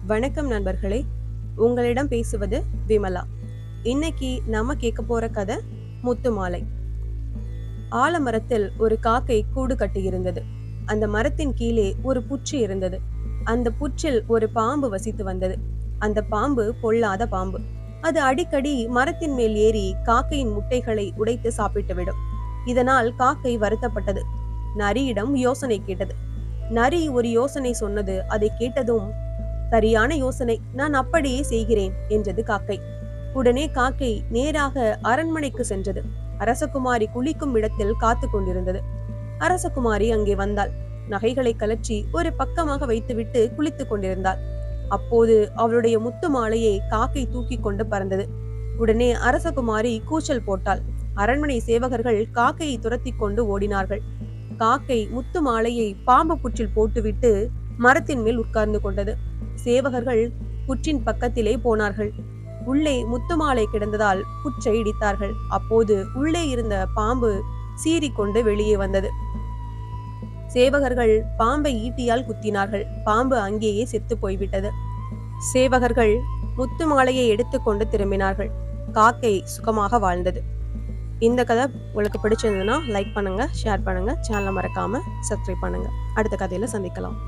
வணக்கம் நண்பர்களே, உங்களிடம் பேசுவது விமலா. இன்னைக்கு நாம கேட்க போற கதை முத்து மாலை. ஆலமரத்தில் ஒரு காக்கை கூடு கட்டியிருந்தது. அந்த மரத்தின் கீழே ஒரு புற்று இருந்தது. அந்த புற்றில் ஒரு பாம்பு வசித்து வந்தது. அந்த பாம்பு பொல்லாத பாம்பு. அது அடிக்கடி மரத்தின் மேல் ஏறி காக்கையின் முட்டைகளை உடைத்து சாப்பிட்டுவிடும். இதனால் காக்கை வருத்தப்பட்டது. நரியிடம் யோசனை கேட்டது. நரி ஒரு யோசனை சொன்னது. அதை கேட்டதும், சரியான யோசனை, நான் அப்படியே செய்கிறேன் என்றது காக்கை. உடனே காக்கை நேராக அரண்மனைக்கு சென்றது. அரசகுமாரி குளிக்கும் இடத்தில் காத்து கொண்டிருந்தது. அரசகுமாரி அங்கே வந்தாள். நகைகளை கலற்றி ஒரு பக்கமாக வைத்துவிட்டு குளித்துக் கொண்டிருந்தாள். அப்போது அவளுடைய முத்து மாலையை காக்கை தூக்கி கொண்டு பறந்தது. உடனே அரசகுமாரி கூச்சல் போட்டாள். அரண்மனை சேவகர்கள் காக்கையை துரத்தி கொண்டு ஓடினார்கள். காக்கை முத்து மாலையை பாம்பு புற்றில் போட்டுவிட்டு மரத்தின் மேல் உட்கார்ந்து கொண்டது. சேவகர்கள் புற்றின் பக்கத்திலே போனார்கள். உள்ளே முத்து மாலை கிடந்ததால் புற்றை இடித்தார்கள். அப்போது உள்ளே இருந்த பாம்பு சீறிக்கொண்டு வெளியே வந்தது. சேவகர்கள் பாம்பை ஈட்டியால் குத்தினார்கள். பாம்பு அங்கேயே செத்து போய்விட்டது. சேவகர்கள் முத்து மாலையை எடுத்துக்கொண்டு திரும்பினார்கள். காக்கை சுகமாக வாழ்ந்தது. இந்த கதை உங்களுக்கு பிடிச்சிருந்ததுன்னா லைக் பண்ணுங்க, ஷேர் பண்ணுங்க, சேனலை மறக்காம சப்ஸ்கிரைப் பண்ணுங்க. அடுத்த கதையில சந்திக்கலாம்.